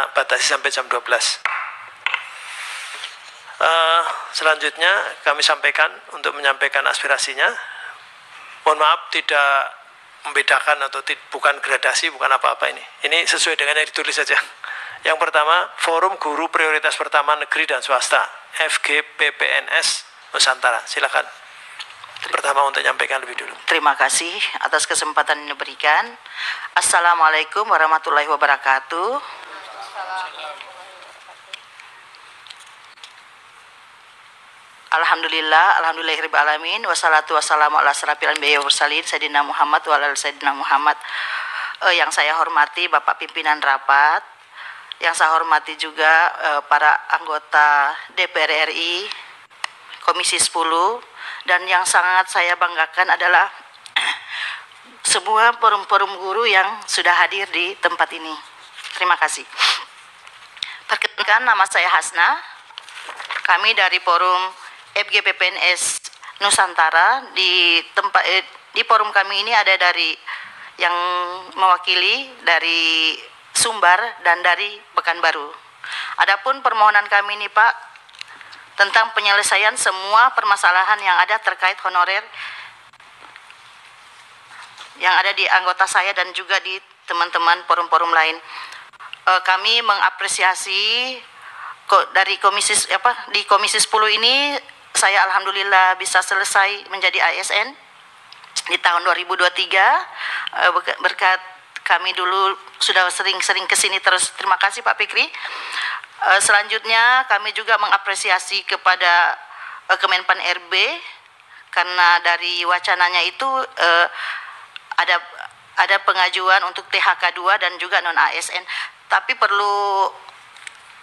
kita batasi sampai jam 12. Selanjutnya kami sampaikan untuk menyampaikan aspirasinya. Mohon maaf tidak membedakan atau bukan gradasi, bukan apa-apa ini. Ini sesuai dengan yang ditulis saja. Yang pertama, Forum Guru Prioritas Pertama Negeri dan Swasta, FGPPNS Nusantara. Silakan. Pertama untuk menyampaikan lebih dulu. Terima kasih atas kesempatan yang diberikan. Assalamualaikum warahmatullahi wabarakatuh. Alhamdulillahirabbil alamin, wassalatu wassalamu ala asrofil anbiya'i wal mursalin sayyidina Muhammad wa ala sayyidina Muhammad. Yang saya hormati Bapak pimpinan rapat, yang saya hormati juga para anggota DPR RI Komisi 10, dan yang sangat saya banggakan adalah sebuah forum-forum guru yang sudah hadir di tempat ini. Terima kasih. Perkenalkan, nama saya Hasna. Kami dari Forum FGPPNS Nusantara. Di forum kami ini ada dari yang mewakili dari Sumbar dan dari Pekanbaru. Adapun permohonan kami ini Pak, tentang penyelesaian semua permasalahan yang ada terkait honorer yang ada di anggota saya dan juga di teman-teman forum-forum lain. Kami mengapresiasi dari di Komisi 10 ini, saya alhamdulillah bisa selesai menjadi ASN di tahun 2023 berkat kami dulu sudah sering-sering kesini terus. Terima kasih Pak Fikri. Selanjutnya kami juga mengapresiasi kepada Kemenpan RB karena dari wacananya itu ada pengajuan untuk THK 2 dan juga non ASN. Tapi perlu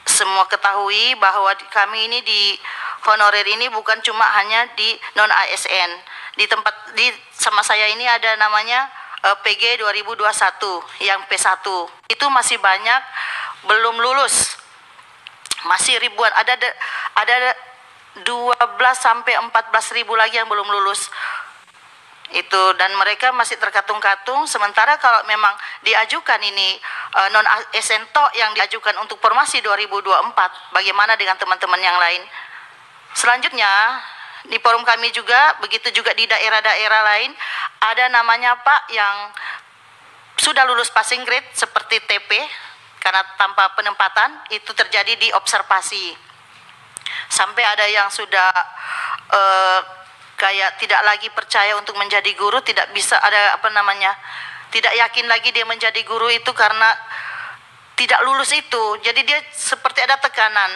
semua ketahui bahwa kami ini di honorer ini bukan cuma hanya di non ASN. Sama saya ini ada namanya PG 2021 yang P1. Itu masih banyak belum lulus. Masih ribuan, ada 12 sampai 14 ribu lagi yang belum lulus. Itu, dan mereka masih terkatung-katung. Sementara kalau memang diajukan ini non ASN yang diajukan untuk formasi 2024, bagaimana dengan teman-teman yang lain? Selanjutnya di forum kami juga, begitu juga di daerah-daerah lain, ada namanya Pak yang sudah lulus passing grade seperti TP, karena tanpa penempatan itu terjadi di observasi. Sampai ada yang sudah kayak tidak lagi percaya untuk menjadi guru, tidak bisa tidak yakin lagi dia menjadi guru itu karena tidak lulus itu. Jadi dia seperti ada tekanan.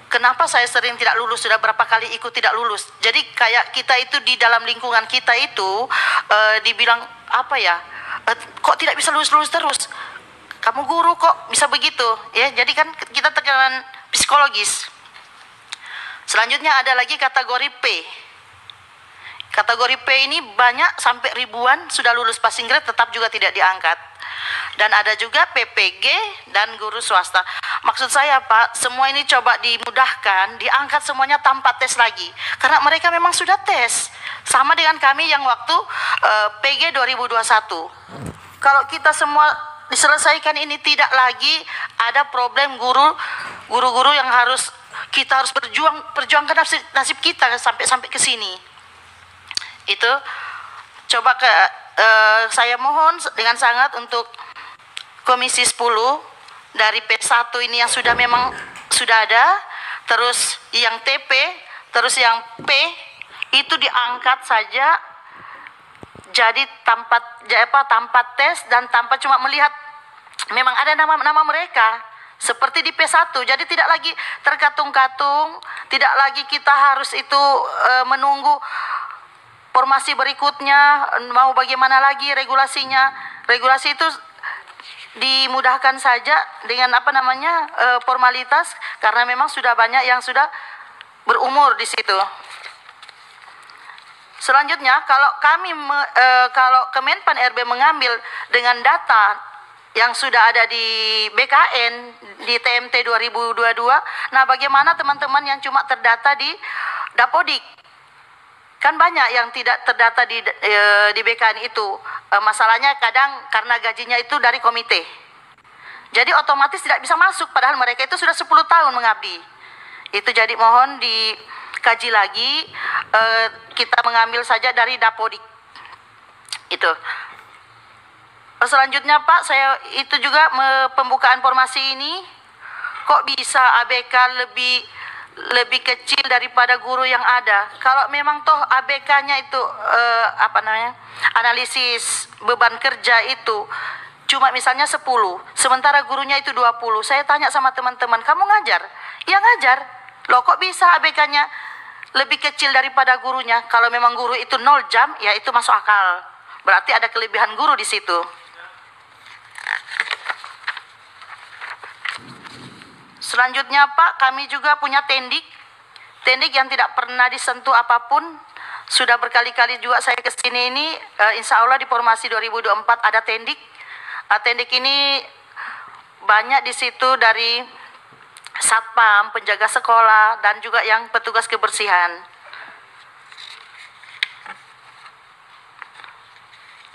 Kenapa saya sering tidak lulus, sudah berapa kali ikut tidak lulus. Jadi kayak kita itu di dalam lingkungan kita itu dibilang kok tidak bisa lulus terus. Kamu guru kok bisa begitu, ya? Jadi kan kita tekanan psikologis. Selanjutnya ada lagi kategori P. Kategori P ini banyak sampai ribuan sudah lulus passing grade tetap juga tidak diangkat. Dan ada juga PPG dan guru swasta. Maksud saya Pak, semua ini coba dimudahkan, diangkat semuanya tanpa tes lagi. Karena mereka memang sudah tes. Sama dengan kami yang waktu PG 2021. Kalau kita semua diselesaikan ini, tidak lagi ada problem guru-guru yang kita harus perjuangkan nasib kita sampai ke sini. Itu coba saya mohon dengan sangat untuk Komisi 10 dari P1 ini yang memang sudah ada, terus yang TP, terus yang P itu diangkat saja. Jadi tanpa tes dan tanpa cuma melihat memang ada nama-nama mereka seperti di P1. Jadi tidak lagi terkatung-katung, tidak lagi kita harus itu menunggu formasi berikutnya mau bagaimana lagi regulasinya. Regulasi itu dimudahkan saja dengan formalitas karena memang sudah banyak yang sudah berumur di situ. Selanjutnya, kalau Kemenpan RB mengambil dengan data yang sudah ada di BKN, di TMT 2022, nah bagaimana teman-teman yang cuma terdata di Dapodik? Kan banyak yang tidak terdata di BKN itu. Masalahnya kadang karena gajinya itu dari komite. Jadi otomatis tidak bisa masuk, padahal mereka itu sudah 10 tahun mengabdi. Itu jadi mohon dikaji lagi, kita mengambil saja dari Dapodik. Itu. Selanjutnya Pak, saya itu juga pembukaan formasi ini, kok bisa ABK lebih kecil daripada guru yang ada. Kalau memang toh ABK-nya itu analisis beban kerja itu cuma misalnya 10, sementara gurunya itu 20. Saya tanya sama teman-teman, kamu ngajar? Ya ngajar. Loh kok bisa ABK-nya lebih kecil daripada gurunya? Kalau memang guru itu 0 jam, ya itu masuk akal. Berarti ada kelebihan guru di situ. Selanjutnya Pak, kami juga punya tendik yang tidak pernah disentuh apapun. Sudah berkali-kali juga saya ke sini ini, insya Allah di formasi 2024 ada tendik. Tendik ini banyak di situ dari satpam, penjaga sekolah, dan juga yang petugas kebersihan.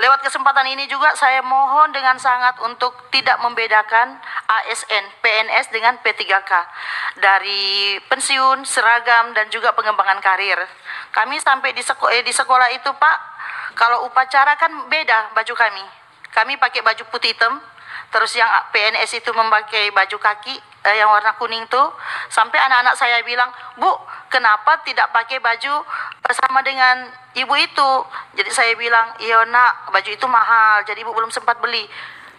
Lewat kesempatan ini juga saya mohon dengan sangat untuk tidak membedakan ASN, PNS dengan P3K. Dari pensiun, seragam, dan juga pengembangan karir. Kami sampai di sekolah itu Pak, kalau upacara kan beda baju kami. Kami pakai baju putih hitam, terus yang PNS itu memakai baju kaki yang warna kuning tuh. Sampai anak-anak saya bilang, Bu, kenapa tidak pakai baju sama dengan ibu itu? Jadi saya bilang, iya nak, baju itu mahal, jadi ibu belum sempat beli.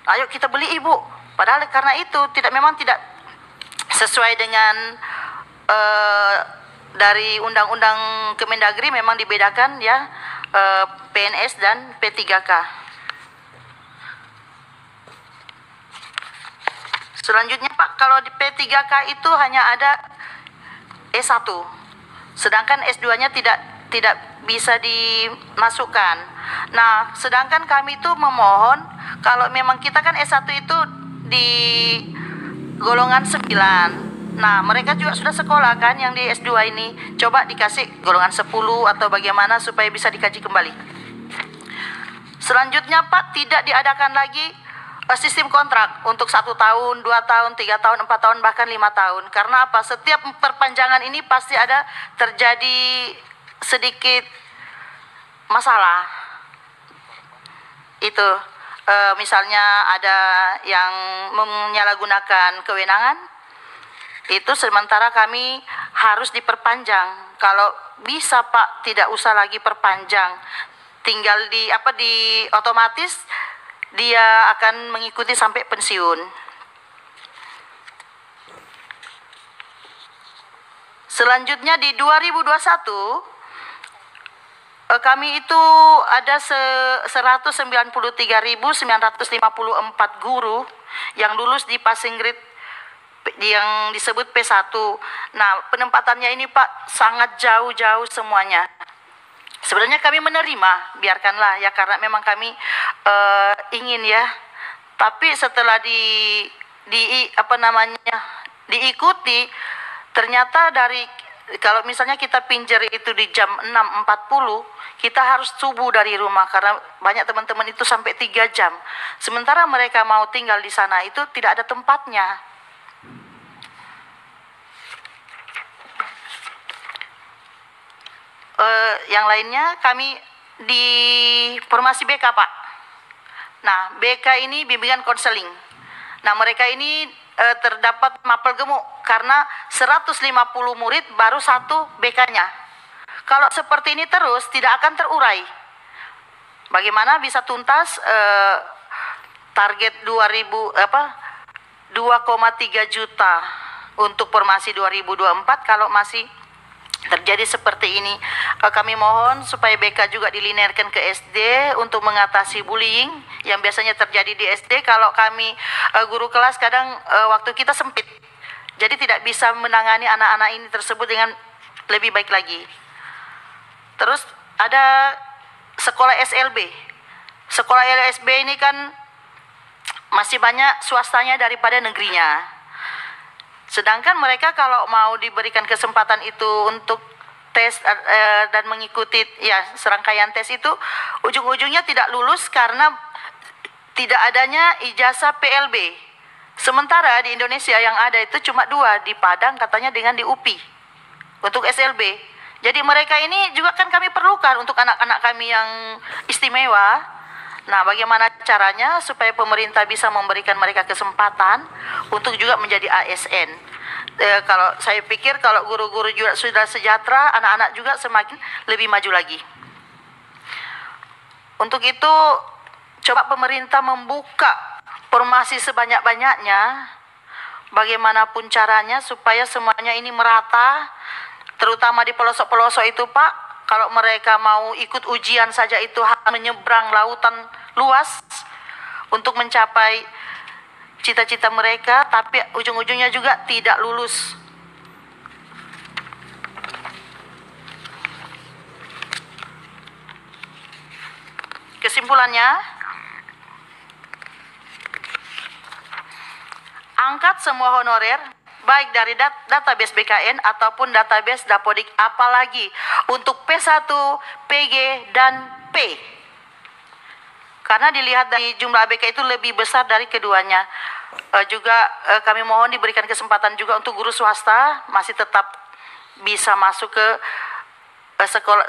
Ayo kita beli ibu. Padahal karena itu memang tidak sesuai dengan dari undang-undang Kemendagri, memang dibedakan ya PNS dan P3K. Selanjutnya Pak, kalau di P3K itu hanya ada S1, sedangkan S2-nya tidak bisa dimasukkan. Nah, sedangkan kami itu memohon, kalau memang kita kan S1 itu di golongan 9. Nah, mereka juga sudah sekolah kan yang di S2 ini. Coba dikasih golongan 10 atau bagaimana supaya bisa dikaji kembali. Selanjutnya Pak, tidak diadakan lagi sistem kontrak untuk 1 tahun, 2 tahun, 3 tahun, 4 tahun, bahkan 5 tahun. Karena apa? Setiap perpanjangan ini pasti ada terjadi sedikit masalah. Itu misalnya ada yang menyalahgunakan kewenangan, itu sementara kami harus diperpanjang. Kalau bisa Pak, tidak usah lagi perpanjang, tinggal di otomatis dia akan mengikuti sampai pensiun. Selanjutnya di 2021 kami itu ada 193.954 guru yang lulus di passing grade yang disebut P1. Nah, penempatannya ini Pak sangat jauh-jauh semuanya. Sebenarnya kami menerima, biarkanlah ya, karena memang kami ingin ya. Tapi setelah diikuti, ternyata kalau misalnya kita pinjer itu di jam 6.40, kita harus subuh dari rumah karena banyak teman-teman itu sampai 3 jam. Sementara mereka mau tinggal di sana itu tidak ada tempatnya. Yang lainnya kami di formasi BK Pak. Nah, BK ini bimbingan konseling. Nah, mereka ini terdapat mapel gemuk karena 150 murid baru 1 BK-nya. Kalau seperti ini terus tidak akan terurai. Bagaimana bisa tuntas target 2,3 juta untuk formasi 2024 kalau masih terjadi seperti ini. Kami mohon supaya BK juga dilinearkan ke SD untuk mengatasi bullying yang biasanya terjadi di SD. Kalau kami guru kelas kadang waktu kita sempit, jadi tidak bisa menangani anak-anak ini tersebut dengan lebih baik lagi. Terus ada sekolah SLB. Sekolah LSB ini kan masih banyak swastanya daripada negerinya. Sedangkan mereka kalau mau diberikan kesempatan itu untuk tes dan mengikuti ya serangkaian tes itu, ujung-ujungnya tidak lulus karena tidak adanya ijazah PLB. Sementara di Indonesia yang ada itu cuma 2, di Padang katanya dengan di UPI untuk SLB. Jadi mereka ini juga kan kami perlukan untuk anak-anak kami yang istimewa. Nah, bagaimana caranya supaya pemerintah bisa memberikan mereka kesempatan untuk juga menjadi ASN? Kalau saya pikir kalau guru-guru juga sudah sejahtera, anak-anak juga semakin lebih maju lagi. Untuk itu, coba pemerintah membuka formasi sebanyak-banyaknya, bagaimanapun caranya supaya semuanya ini merata, terutama di pelosok-pelosok itu Pak. Kalau mereka mau ikut ujian saja itu harus menyeberang lautan luas untuk mencapai cita-cita mereka, tapi ujung-ujungnya juga tidak lulus. Kesimpulannya, angkat semua honorer, baik dari database BKN ataupun database Dapodik, apalagi untuk P1, PG, dan P. Karena dilihat dari jumlah ABK itu lebih besar dari keduanya. Kami mohon diberikan kesempatan juga untuk guru swasta masih tetap bisa masuk ke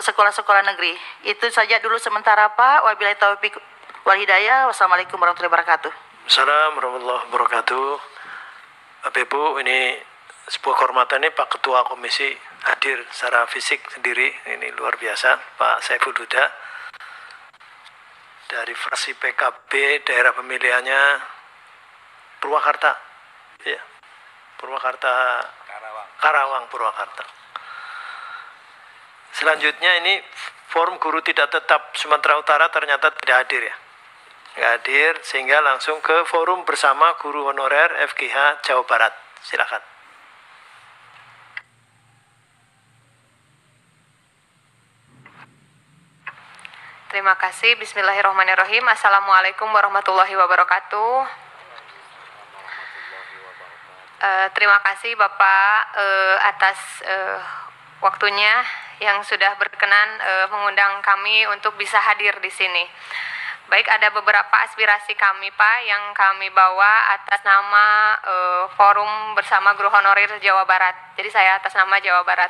sekolah-sekolah negeri. Itu saja dulu sementara Pak. Wabillahi taufiq wal hidayah. Wassalamualaikum warahmatullahi wabarakatuh. Assalamualaikum warahmatullahi wabarakatuh. Bapak Ibu, ini sebuah kehormatan nih Pak Ketua Komisi hadir secara fisik sendiri. Ini luar biasa, Pak Saiful Huda. Dari fraksi PKB, daerah pemilihannya Purwakarta. Ya, Purwakarta, Karawang, Purwakarta. Selanjutnya ini Forum Guru Tidak Tetap Sumatera Utara ternyata tidak hadir ya. Tidak hadir, sehingga langsung ke Forum Bersama Guru Honorer FGH Jawa Barat. Silakan. Terima kasih. Bismillahirrahmanirrahim. Assalamualaikum warahmatullahi wabarakatuh. Terima kasih Bapak atas waktunya yang sudah berkenan mengundang kami untuk bisa hadir di sini. Baik, ada beberapa aspirasi kami Pak yang kami bawa atas nama Forum Bersama Guru Honorer Jawa Barat. Jadi saya atas nama Jawa Barat.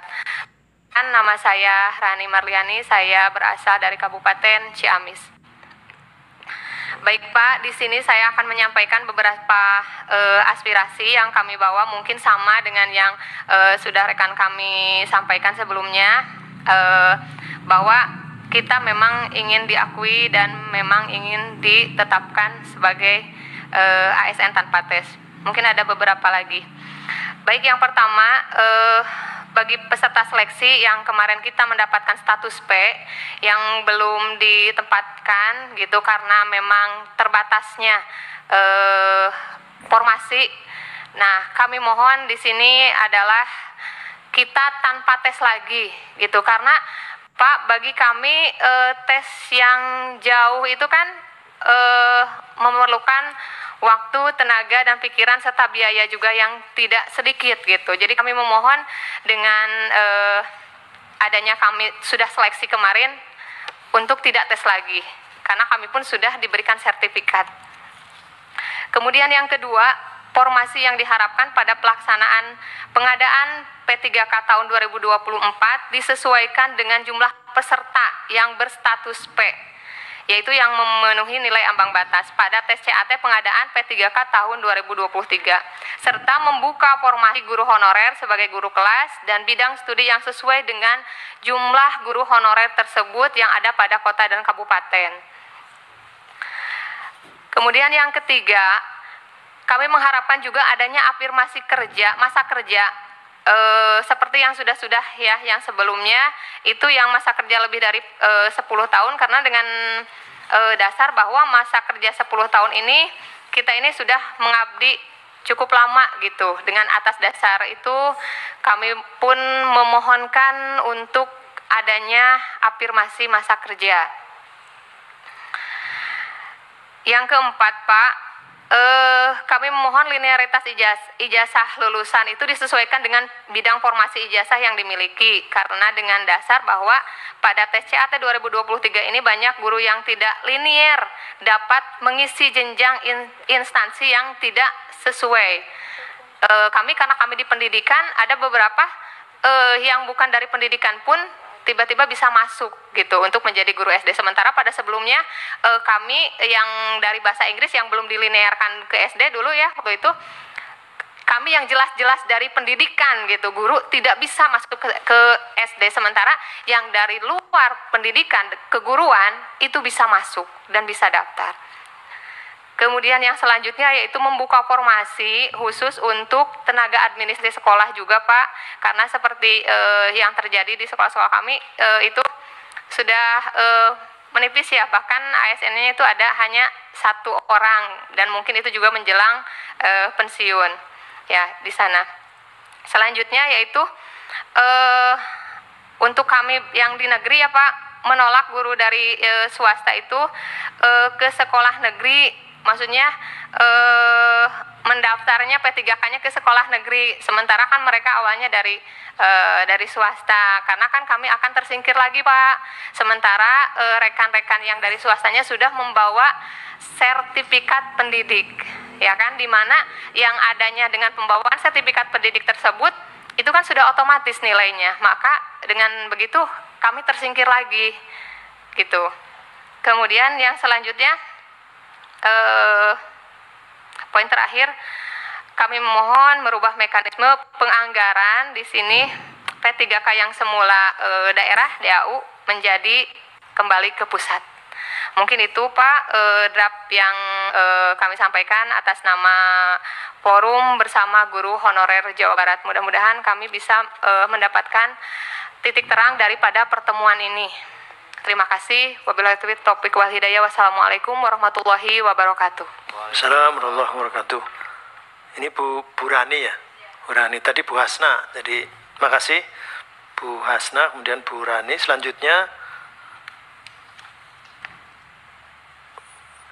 Nama saya Rani Marliani, saya berasal dari Kabupaten Ciamis. Baik Pak, di sini saya akan menyampaikan beberapa aspirasi yang kami bawa, mungkin sama dengan yang sudah rekan kami sampaikan sebelumnya, bahwa kita memang ingin diakui dan memang ingin ditetapkan sebagai ASN tanpa tes. Mungkin ada beberapa lagi. Baik, yang pertama, bagi peserta seleksi yang kemarin kita mendapatkan status P yang belum ditempatkan gitu karena memang terbatasnya formasi. Nah, kami mohon di sini adalah kita tanpa tes lagi gitu, karena Pak, bagi kami tes yang jauh itu kan memerlukan waktu, tenaga, dan pikiran serta biaya juga yang tidak sedikit gitu. Jadi kami memohon dengan adanya kami sudah seleksi kemarin untuk tidak tes lagi, karena kami pun sudah diberikan sertifikat. Kemudian yang kedua, formasi yang diharapkan pada pelaksanaan pengadaan P3K tahun 2024 disesuaikan dengan jumlah peserta yang berstatus P, yaitu yang memenuhi nilai ambang batas pada tes CAT pengadaan P3K tahun 2023, serta membuka formasi guru honorer sebagai guru kelas dan bidang studi yang sesuai dengan jumlah guru honorer tersebut yang ada pada kota dan kabupaten. Kemudian yang ketiga, kami mengharapkan juga adanya afirmasi kerja, masa kerja, seperti yang sudah ya, yang sebelumnya itu yang masa kerja lebih dari 10 tahun, karena dengan dasar bahwa masa kerja 10 tahun ini kita ini sudah mengabdi cukup lama gitu. Dengan atas dasar itu kami pun memohonkan untuk adanya afirmasi masa kerja. Yang keempat Pak, kami memohon linearitas ijazah lulusan itu disesuaikan dengan bidang formasi ijazah yang dimiliki, karena dengan dasar bahwa pada tes CAT 2023 ini banyak guru yang tidak linier dapat mengisi jenjang instansi yang tidak sesuai. Karena kami di pendidikan, ada beberapa yang bukan dari pendidikan pun tiba-tiba bisa masuk gitu untuk menjadi guru SD. Sementara pada sebelumnya kami yang dari bahasa Inggris yang belum dilinearkan ke SD dulu ya, waktu itu kami yang jelas-jelas dari pendidikan gitu, guru tidak bisa masuk ke SD. Sementara yang dari luar pendidikan keguruan itu bisa masuk dan bisa daftar. Kemudian yang selanjutnya yaitu membuka formasi khusus untuk tenaga administrasi sekolah juga Pak, karena seperti yang terjadi di sekolah-sekolah kami itu sudah menipis ya, bahkan ASN-nya itu ada hanya 1 orang dan mungkin itu juga menjelang pensiun ya di sana. Selanjutnya yaitu untuk kami yang di negeri ya Pak, menolak guru dari swasta itu ke sekolah negeri. Maksudnya mendaftarnya P3K-nya ke sekolah negeri, sementara kan mereka awalnya dari swasta, karena kan kami akan tersingkir lagi Pak. Sementara rekan-rekan yang dari swastanya sudah membawa sertifikat pendidik, ya kan, dimana yang adanya dengan pembawaan sertifikat pendidik tersebut itu kan sudah otomatis nilainya, maka dengan begitu kami tersingkir lagi, gitu. Kemudian yang selanjutnya poin terakhir, kami memohon merubah mekanisme penganggaran di sini P3K yang semula daerah DAU menjadi kembali ke pusat. Mungkin itu Pak draft yang kami sampaikan atas nama Forum Bersama Guru Honorer Jawa Barat. Mudah-mudahan kami bisa mendapatkan titik terang daripada pertemuan ini. Terima kasih. Wabillahi taufiq wal hidayah. Wassalamualaikum warahmatullahi wabarakatuh. Waalaikumsalam warahmatullahi wabarakatuh. Ini Bu Rani ya? Bu Rani, tadi Bu Hasna. Jadi, makasih Bu Hasna, kemudian Bu Rani. Selanjutnya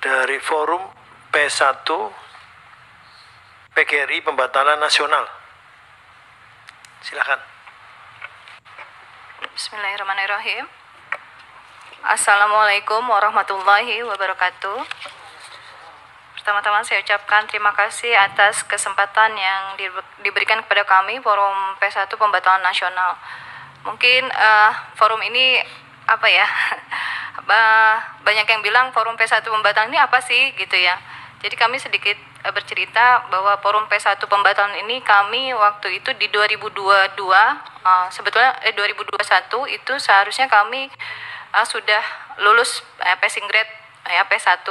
dari Forum P1 PGRI Pembatalan Nasional. Silakan. Bismillahirrahmanirrahim. Assalamualaikum warahmatullahi wabarakatuh. Pertama-tama saya ucapkan terima kasih atas kesempatan yang diberikan kepada kami Forum P1 Pembatalan Nasional. Mungkin forum ini apa ya? Banyak yang bilang Forum P1 Pembatalan ini apa sih gitu ya. Jadi kami sedikit bercerita bahwa Forum P1 Pembatalan ini kami waktu itu di 2022 sebetulnya 2021 itu seharusnya kami sudah lulus passing grade ya P1.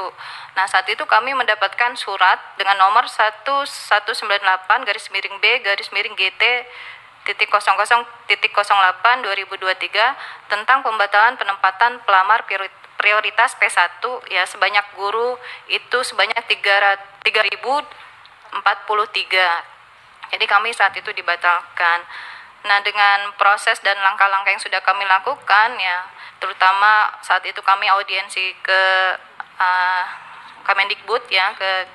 Nah, saat itu kami mendapatkan surat dengan nomor 1198-GT-GT00.08-2023 tentang pembatalan penempatan pelamar prioritas P1 ya, sebanyak guru itu sebanyak 3.043. Jadi kami saat itu dibatalkan. Nah, dengan proses dan langkah-langkah yang sudah kami lakukan ya, terutama saat itu kami audiensi ke Kemendikbud ya, ke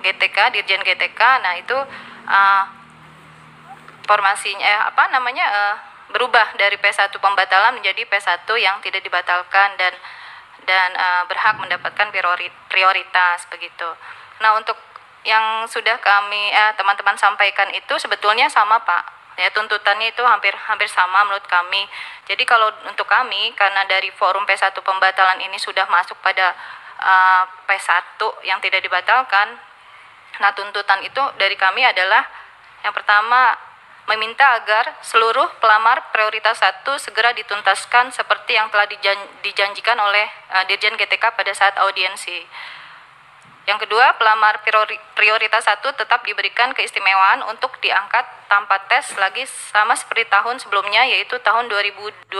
GTK, Dirjen GTK. Nah, itu formasinya berubah dari P1 pembatalan menjadi P1 yang tidak dibatalkan dan berhak mendapatkan prioritas begitu. Nah, untuk yang sudah kami teman-teman sampaikan itu sebetulnya sama Pak. Ya, tuntutannya itu hampir sama menurut kami. Jadi kalau untuk kami, karena dari Forum P1 Pembatalan ini sudah masuk pada P1 yang tidak dibatalkan, nah tuntutan itu dari kami adalah yang pertama, meminta agar seluruh pelamar prioritas 1 segera dituntaskan seperti yang telah dijanjikan oleh Dirjen GTK pada saat audiensi. Yang kedua, pelamar prioritas 1 tetap diberikan keistimewaan untuk diangkat tanpa tes lagi sama seperti tahun sebelumnya, yaitu tahun 2002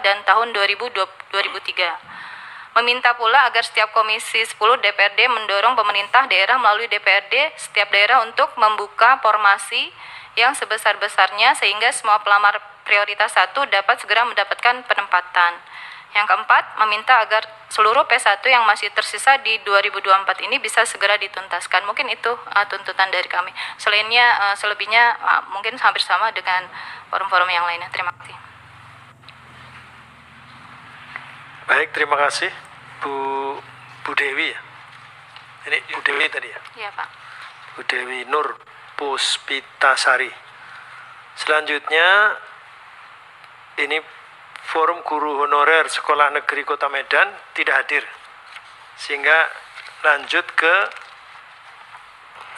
dan tahun 2003. Meminta pula agar setiap Komisi 10 DPRD mendorong pemerintah daerah melalui DPRD setiap daerah untuk membuka formasi yang sebesar-besarnya sehingga semua pelamar prioritas 1 dapat segera mendapatkan penempatan. Yang keempat, meminta agar seluruh P1 yang masih tersisa di 2024 ini bisa segera dituntaskan. Mungkin itu tuntutan dari kami. Selebihnya mungkin hampir sama dengan forum-forum yang lainnya. Terima kasih. Baik, terima kasih Bu Dewi ya. Ini Bu Dewi tadi ya. Iya, Pak. Bu Dewi Nur Puspitasari. Selanjutnya ini Forum Guru Honorer Sekolah Negeri Kota Medan tidak hadir, sehingga lanjut ke,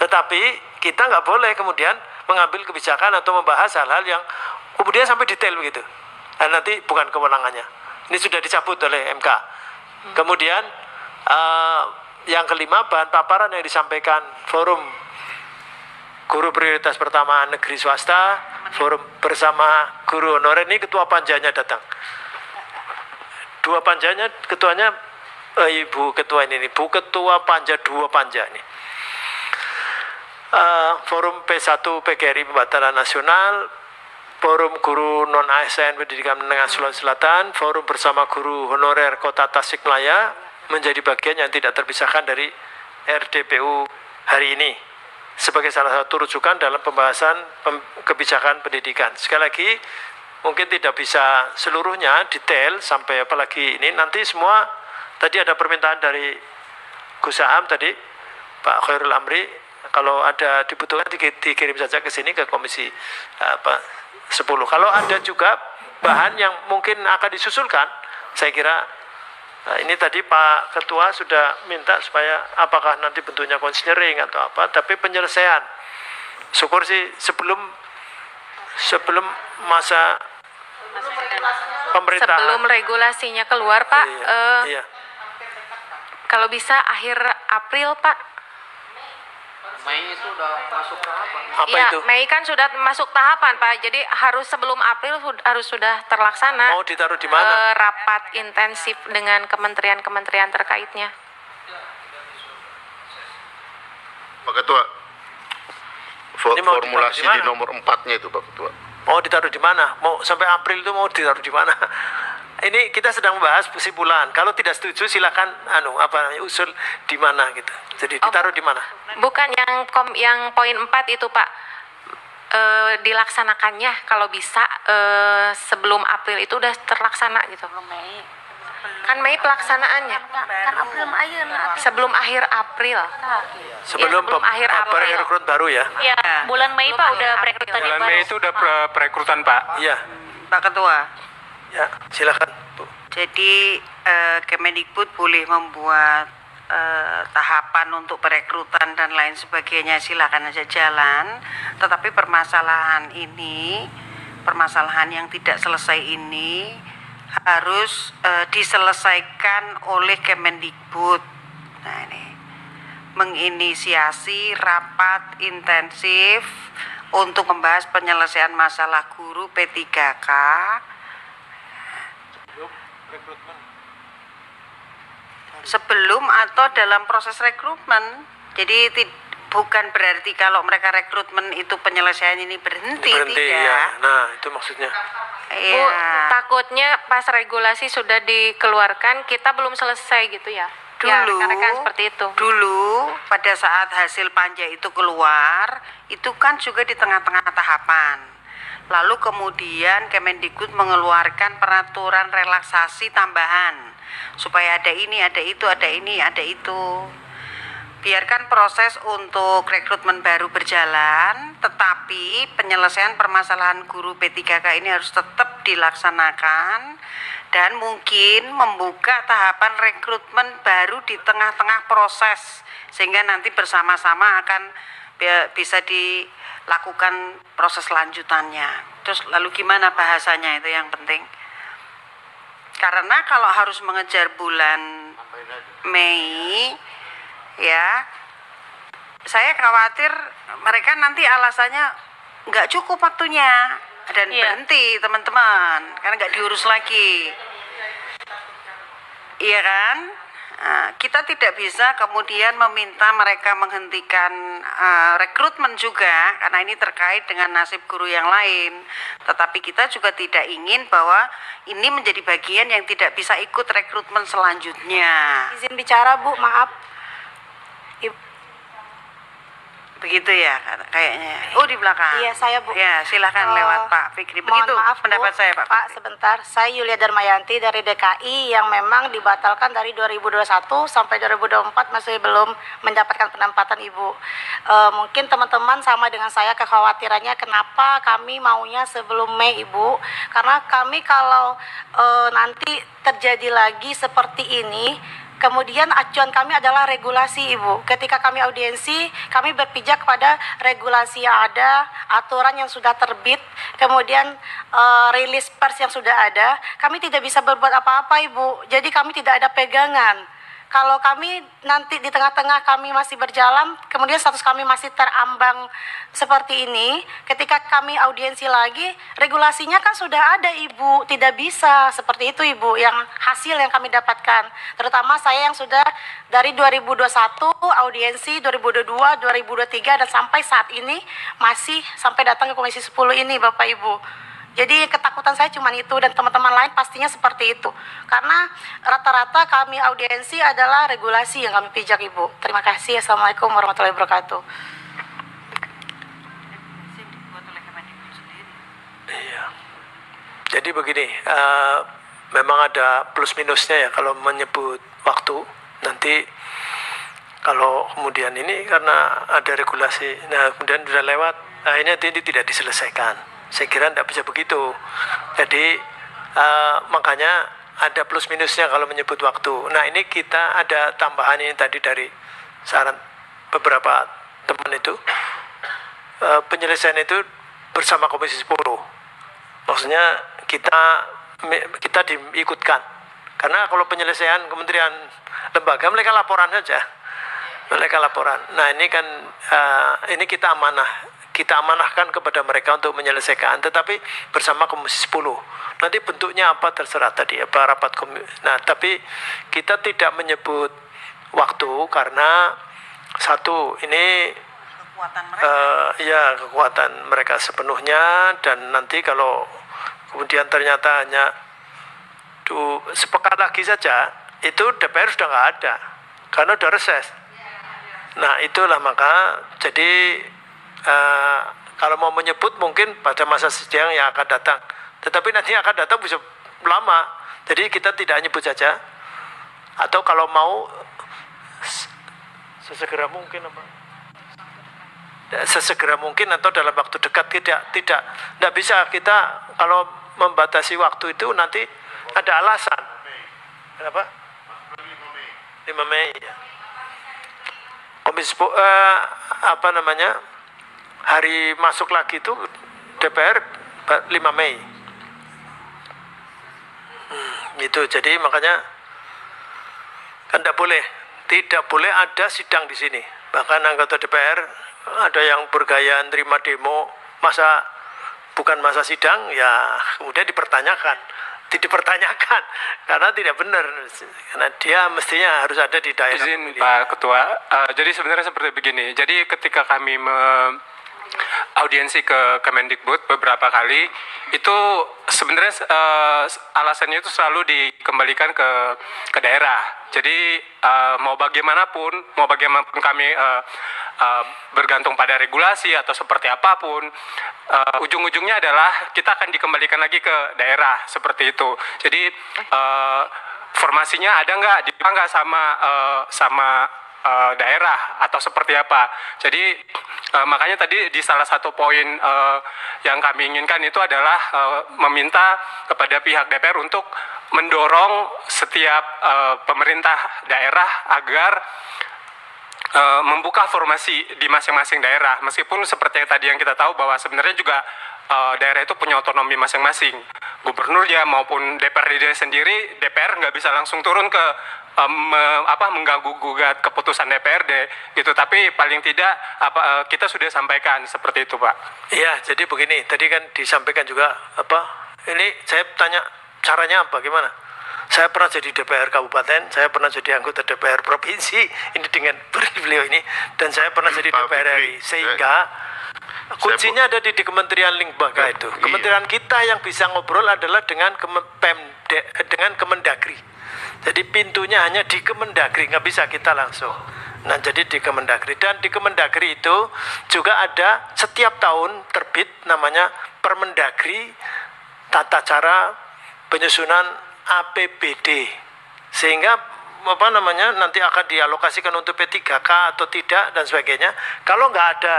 tetapi kita nggak boleh kemudian mengambil kebijakan atau membahas hal-hal yang kemudian sampai detail begitu. Dan nanti bukan kewenangannya. Ini sudah dicabut oleh MK. Kemudian yang kelima, bahan paparan yang disampaikan Forum Guru Prioritas Pertama Negeri Swasta, Forum Bersama Guru Honorer, ini ketua panjanya datang. Dua panjanya, ketuanya Ibu Ketua ini, Bu Ketua Panja, dua panja ini. Forum P1 PGRI Pembatalan Nasional, Forum Guru Non-ASN Pendidikan Menengah Sulawesi Selatan, Forum Bersama Guru Honorer Kota Tasikmalaya menjadi bagian yang tidak terpisahkan dari RDPU hari ini sebagai salah satu rujukan dalam pembahasan kebijakan pendidikan. Sekali lagi, mungkin tidak bisa seluruhnya detail sampai apalagi ini, nanti semua tadi ada permintaan dari Gus Saham tadi, Pak Khairul Amri, kalau ada dibutuhkan dikirim saja ke sini ke Komisi 10. Kalau ada juga bahan yang mungkin akan disusulkan, saya kira ini tadi Pak Ketua sudah minta supaya apakah nanti bentuknya konseling atau apa, tapi penyelesaian syukur sih sebelum masa pemerintahan, sebelum regulasinya keluar, Pak. Iya. Kalau bisa akhir April, Pak. Mei itu udah masuk tahapan. Apa Ya, itu? Mei kan sudah masuk tahapan, Pak. Jadi harus sebelum April harus sudah terlaksana. Mau ditaruh di mana? Rapat intensif dengan kementerian-kementerian terkaitnya. Pak Ketua, Ini mau formulasi ditaruh di di mana? nomor 4-nya itu Pak Ketua. Mau ditaruh di mana? Mau sampai April itu mau ditaruh di mana? Ini kita sedang membahas kesimpulan. Kalau tidak setuju silakan usul di mana gitu. Jadi ditaruh di mana? Bukan yang poin 4 itu, Pak. Dilaksanakannya kalau bisa sebelum April itu udah terlaksana gitu. Kan Mei pelaksanaannya. Sebelum akhir April. Sebelum sebelum akhir April. rekrut baru ya? Ya, bulan Mei Pak udah perekrutan yang Bulan Mei baru. itu udah perekrutan, Pak. Iya. Pak Ketua, Ya, silakan, Bu. jadi Kemendikbud boleh membuat tahapan untuk perekrutan dan lain sebagainya, silakan aja jalan. Tetapi permasalahan yang tidak selesai ini harus diselesaikan oleh Kemendikbud. Nah ini menginisiasi rapat intensif untuk membahas penyelesaian masalah guru P3K sebelum atau dalam proses rekrutmen. Jadi bukan berarti kalau mereka rekrutmen itu penyelesaian ini berhenti, tidak. ya. Nah, itu maksudnya. Bu, Iya. takutnya pas regulasi sudah dikeluarkan kita belum selesai gitu ya. Ya, rekan-rekan seperti itu. Dulu pada saat hasil panja itu keluar, itu kan juga di tengah-tengah tahapan. Lalu kemudian Kemendikbud mengeluarkan peraturan relaksasi tambahan supaya ada ini, ada itu, ada ini, ada itu. Biarkan proses untuk rekrutmen baru berjalan, tetapi penyelesaian permasalahan guru P3K ini harus tetap dilaksanakan dan mungkin membuka tahapan rekrutmen baru di tengah-tengah proses sehingga nanti bersama-sama akan bisa dilakukan proses lanjutannya. Terus lalu gimana bahasanya, itu yang penting. Karena kalau harus mengejar bulan Mei, ya, saya khawatir mereka nanti alasannya nggak cukup waktunya dan berhenti teman-teman, karena nggak diurus lagi, iya kan? Kita tidak bisa kemudian meminta mereka menghentikan rekrutmen juga, karena ini terkait dengan nasib guru yang lain. Tetapi kita juga tidak ingin bahwa ini menjadi bagian yang tidak bisa ikut rekrutmen selanjutnya. Izin bicara Bu, maaf. Begitu ya kayaknya. Oh, di belakang. Iya, saya Bu. Ya, silakan lewat Pak Fikri. Begitu Mohon maaf, pendapat Bu. saya Pak. Pak, sebentar. Saya Yulia Darmayanti dari DKI yang memang dibatalkan dari 2021 sampai 2024 masih belum mendapatkan penempatan Ibu. Mungkin teman-teman sama dengan saya kekhawatirannya kenapa kami maunya sebelum Mei Ibu. Karena kami kalau nanti terjadi lagi seperti ini, kemudian acuan kami adalah regulasi Ibu. Ketika kami audiensi, kami berpijak pada regulasi yang ada, aturan yang sudah terbit, kemudian rilis pers yang sudah ada. Kami tidak bisa berbuat apa-apa Ibu. Jadi kami tidak ada pegangan. Kalau kami nanti di tengah-tengah kami masih berjalan, kemudian status kami masih terambang seperti ini, ketika kami audiensi lagi, regulasinya kan sudah ada Ibu, tidak bisa seperti itu Ibu, yang hasil yang kami dapatkan. Terutama saya yang sudah dari 2021 audiensi, 2022, 2023, dan sampai saat ini masih sampai datang ke Komisi 10 ini Bapak Ibu. Jadi ketakutan saya cuma itu, dan teman-teman lain pastinya seperti itu. Karena rata-rata kami audiensi adalah regulasi yang kami pijak Ibu. Terima kasih. Assalamualaikum warahmatullahi wabarakatuh. Iya. Jadi begini, memang ada plus minusnya ya kalau menyebut waktu. Nanti kalau kemudian ini karena ada regulasi, nah kemudian sudah lewat, akhirnya ini tidak diselesaikan. Saya kira tidak bisa begitu. Jadi makanya ada plus minusnya kalau menyebut waktu. Nah ini kita ada tambahan ini tadi dari saran beberapa teman itu, penyelesaian itu bersama Komisi 10. Maksudnya kita diikutkan. Karena kalau penyelesaian kementerian lembaga mereka laporan saja. Mereka laporan. Nah ini kan ini kita amanahkan kepada mereka untuk menyelesaikan, tetapi bersama Komisi 10. Nanti bentuknya apa terserah tadi, apa rapat komisi. Nah, tapi kita tidak menyebut waktu karena satu, ini Kekuatan mereka. kekuatan mereka sepenuhnya, dan nanti kalau kemudian ternyata hanya sepekan lagi saja, itu DPR sudah nggak ada, karena sudah reses. Nah, itulah maka jadi kalau mau menyebut mungkin pada masa sidang yang akan datang, tetapi nanti akan datang bisa lama, jadi kita tidak nyebut saja, atau kalau mau sesegera mungkin sesegera mungkin atau dalam waktu dekat. Tidak bisa kita kalau membatasi waktu itu nanti ada alasan. Kenapa? 5 Mei ya. Komisi hari masuk lagi itu DPR 5 Mei. Itu jadi makanya kan tidak boleh ada sidang di sini. Bahkan anggota DPR ada yang bergaya nerima demo, bukan masa sidang, ya kemudian dipertanyakan karena tidak benar, karena dia mestinya harus ada di daerah. Izin Pak Ketua, jadi sebenarnya seperti begini. Jadi ketika kami audiensi ke Kemendikbud beberapa kali, itu sebenarnya alasannya itu selalu dikembalikan ke daerah. Jadi mau bagaimanapun kami bergantung pada regulasi atau seperti apapun, ujung-ujungnya adalah kita akan dikembalikan lagi ke daerah seperti itu. Jadi formasinya ada nggak sama daerah atau seperti apa. Jadi makanya tadi di salah satu poin yang kami inginkan itu adalah meminta kepada pihak DPR untuk mendorong setiap pemerintah daerah agar membuka formasi di masing-masing daerah, meskipun seperti tadi yang kita tahu bahwa sebenarnya juga daerah itu punya otonomi masing-masing. Gubernur ya maupun DPRD sendiri, DPR nggak bisa langsung turun ke mengganggu-gugat keputusan DPRD gitu, tapi paling tidak kita sudah sampaikan seperti itu Pak. Iya, jadi begini, tadi kan disampaikan juga ini saya tanya caranya apa, gimana? Saya pernah jadi DPR kabupaten, saya pernah jadi anggota DPR provinsi, ini dengan beliau ini, dan saya pernah jadi DPR RI. Sehingga kuncinya ada di Kementerian Lembaga itu. Kementerian kita yang bisa ngobrol adalah dengan dengan Kemendagri. Jadi pintunya hanya di Kemendagri, nggak bisa kita langsung. Nah, jadi di Kemendagri. Dan di Kemendagri itu juga ada setiap tahun terbit namanya Permendagri tata cara penyusunan APBD, sehingga nanti akan dialokasikan untuk P3K atau tidak dan sebagainya. Kalau nggak ada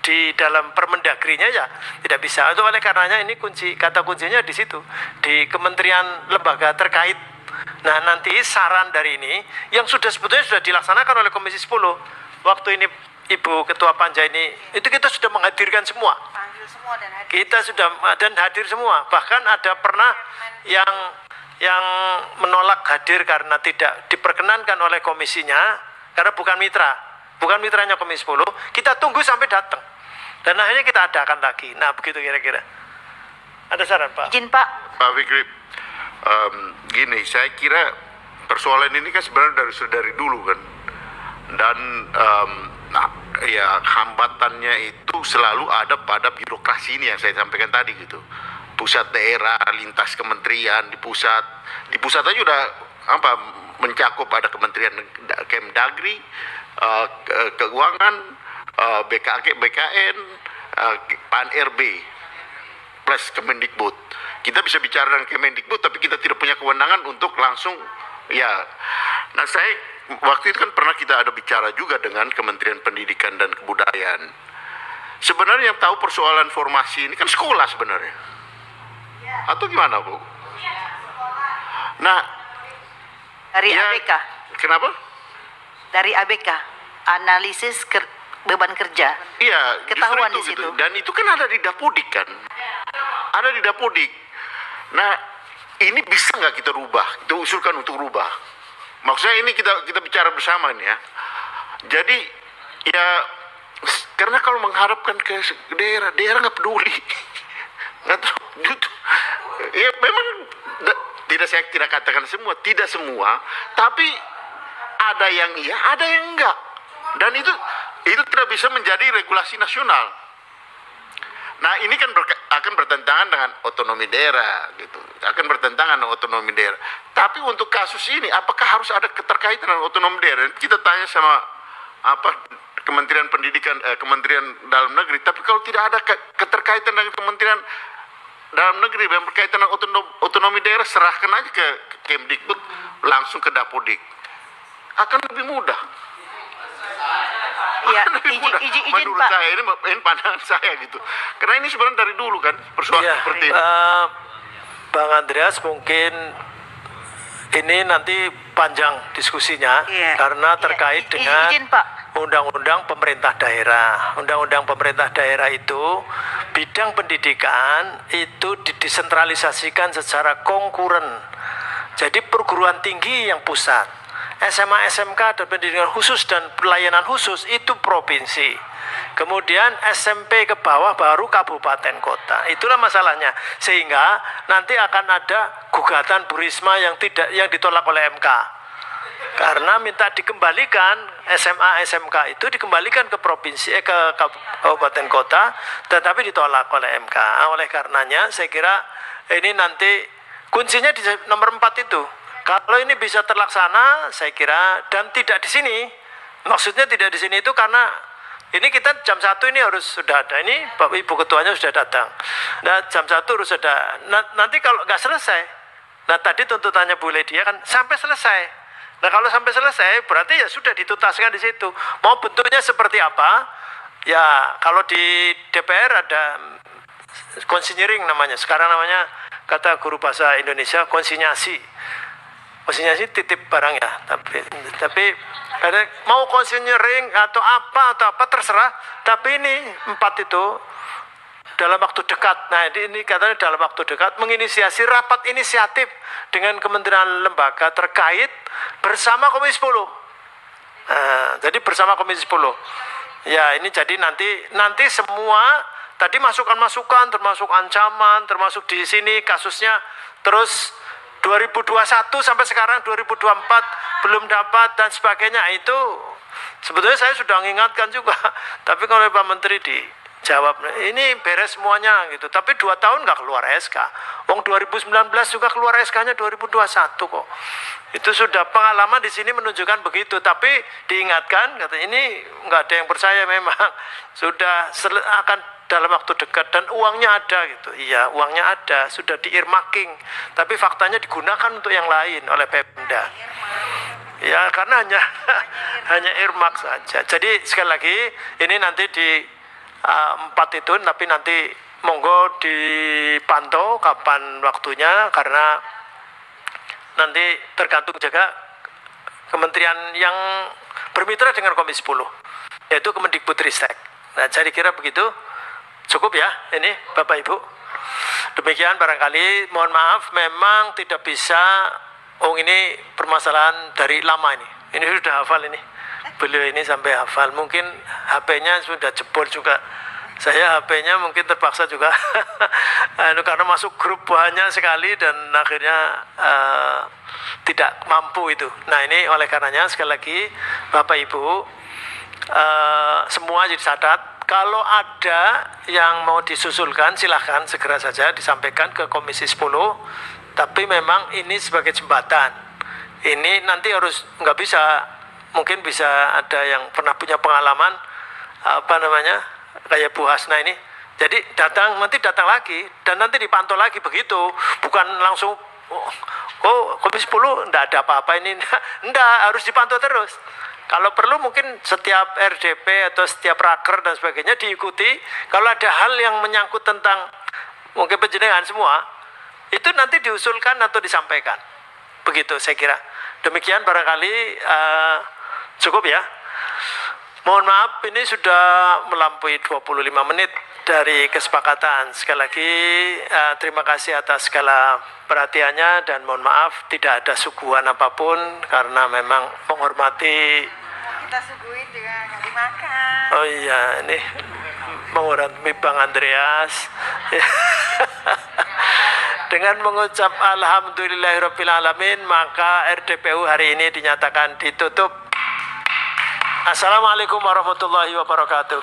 di dalam Permendagrinya ya tidak bisa. Itu oleh karenanya ini kata kuncinya di situ, di kementerian lembaga terkait. Nah, nanti saran dari ini yang sebetulnya sudah dilaksanakan oleh Komisi 10 waktu ini Ibu Ketua Panja ini, itu kita sudah menghadirkan semua. Kita sudah dan hadir semua. Bahkan ada pernah yang menolak hadir karena tidak diperkenankan oleh komisinya, karena bukan mitranya Komisi 10. Kita tunggu sampai datang, dan akhirnya kita adakan lagi. Nah, begitu kira-kira. Ada saran, Pak? Izin, Pak. Pak Fikri, gini, saya kira persoalan ini kan sebenarnya dari dulu kan, dan ya hambatannya itu selalu ada pada birokrasi ini yang saya sampaikan tadi gitu. Pusat daerah, lintas kementerian, di pusat aja udah mencakup ada Kementerian Kemdagri, Keuangan, BKN, PAN-RB plus Kemendikbud. Kita bisa bicara dengan Kemendikbud, tapi kita tidak punya kewenangan untuk langsung ya. Nah, saya waktu itu kan pernah kita ada bicara juga dengan Kementerian Pendidikan dan Kebudayaan. Sebenarnya yang tahu persoalan formasi ini kan sekolah sebenarnya. Atau gimana, Bu? Nah, dari ya, ABK. Kenapa? Dari ABK, analisis beban kerja. Iya, ketahuan itu, di situ. Gitu. Dan itu kan ada di Dapodik kan? Ada di Dapodik. Nah, ini bisa nggak kita rubah? Kita usulkan untuk rubah. Maksudnya ini kita bicara bersama nih ya. Jadi ya karena kalau mengharapkan ke daerah nggak peduli. Nggak tahu. Ya memang saya tidak katakan semua, tidak semua, tapi ada yang iya, ada yang enggak. Dan itu tidak bisa menjadi regulasi nasional. Nah, ini kan akan bertentangan dengan otonomi daerah gitu. Akan bertentangan dengan otonomi daerah. Tapi untuk kasus ini apakah harus ada keterkaitan dengan otonomi daerah? Kita tanya sama Kementerian Pendidikan, Kementerian Dalam Negeri, tapi kalau tidak ada keterkaitan dengan Kementerian Dalam Negeri yang berkaitan dengan otonomi daerah, serahkan aja ke Kemdikbud, langsung ke Dapodik. Akan lebih mudah. Ya, izin menurut Pak. saya ini pandangan saya gitu. Karena ini sebenarnya dari dulu kan persoalan seperti ini. Bang Andreas, mungkin ini nanti panjang diskusinya karena terkait dengan Undang-Undang Pemerintah Daerah. Undang-Undang Pemerintah Daerah itu bidang pendidikan itu didesentralisasikan secara konkuren. Jadi perguruan tinggi yang pusat, SMA, SMK dan pendidikan khusus dan pelayanan khusus itu provinsi. Kemudian SMP ke bawah baru kabupaten kota. Itulah masalahnya. Sehingga nanti akan ada gugatan Bu Risma yang ditolak oleh MK. Karena minta dikembalikan SMA, SMK itu dikembalikan ke provinsi ke kabupaten kota, tetapi ditolak oleh MK. Oleh karenanya saya kira ini nanti kuncinya di nomor 4 itu. Kalau ini bisa terlaksana, saya kira, dan tidak di sini, maksudnya tidak di sini itu karena ini kita jam 1 ini harus sudah ada, ini Bapak Ibu Ketuanya sudah datang. Nah, jam 1 harus ada. Nanti kalau nggak selesai, nah tadi tuntutannya Bu Ledia kan sampai selesai. Nah kalau sampai selesai, berarti ya sudah dituntaskan di situ. Mau bentuknya seperti apa? Ya kalau di DPR ada konsinyering namanya, sekarang namanya kata guru bahasa Indonesia konsinyasi. Konsinyasi titip barang ya, tapi ada mau konsinyering atau apa terserah, tapi ini 4 itu dalam waktu dekat. Nah ini katanya dalam waktu dekat menginisiasi rapat inisiatif dengan kementerian lembaga terkait bersama Komisi 10. Nah, jadi bersama Komisi 10. Ya ini jadi nanti semua tadi masukan-masukan termasuk ancaman, termasuk di sini kasusnya terus 2021 sampai sekarang 2024 belum dapat dan sebagainya. Itu sebetulnya saya sudah mengingatkan juga, tapi kalau Pak Menteri dijawab ini beres semuanya gitu, tapi 2 tahun nggak keluar SK. Wong 2019 juga keluar SK-nya 2021 kok. Itu sudah pengalaman di sini menunjukkan begitu, tapi diingatkan kata ini nggak ada yang percaya, memang sudah akan dalam waktu dekat dan uangnya ada gitu. Iya, uangnya ada, sudah di-earmarking, tapi faktanya digunakan untuk yang lain oleh Pemda. Ya, karena hanya earmark saja. Jadi sekali lagi ini nanti di 4 itu, tapi nanti monggo dipantau kapan waktunya, karena nanti tergantung juga kementerian yang bermitra dengan Komisi 10, yaitu Kemendikbudristek. Nah, jadi kira begitu. Cukup ya ini Bapak Ibu. Demikian barangkali, mohon maaf memang tidak bisa, ini permasalahan dari lama ini. Ini sudah hafal ini. Beliau ini sampai hafal. Mungkin HP-nya sudah jebol juga. Saya HP-nya mungkin terpaksa juga karena masuk grup banyak sekali dan akhirnya tidak mampu itu. Nah, ini oleh karenanya sekali lagi Bapak Ibu, semua dicatat. Kalau ada yang mau disusulkan silahkan segera saja disampaikan ke Komisi 10, tapi memang ini sebagai jembatan. Ini nanti harus, nggak bisa, mungkin bisa ada yang pernah punya pengalaman kayak Bu Hasna ini. Jadi nanti datang lagi dan nanti dipantau lagi begitu, bukan langsung Komisi 10 enggak ada apa-apa ini, enggak, harus dipantau terus. Kalau perlu mungkin setiap RDP atau setiap raker dan sebagainya diikuti. Kalau ada hal yang menyangkut tentang mungkin penjenengan semua, itu nanti diusulkan atau disampaikan. Begitu saya kira. Demikian barangkali cukup ya. Mohon maaf ini sudah melampaui 25 menit dari kesepakatan. Sekali lagi terima kasih atas segala perhatiannya dan mohon maaf tidak ada suguhan apapun karena memang menghormati. Kita suguhin juga nggak dimakan. Oh iya, ini menghormati Bang Andreas. Dengan mengucap alhamdulillahirrabbilalamin, maka RDPU hari ini dinyatakan ditutup. Assalamualaikum warahmatullahi wabarakatuh.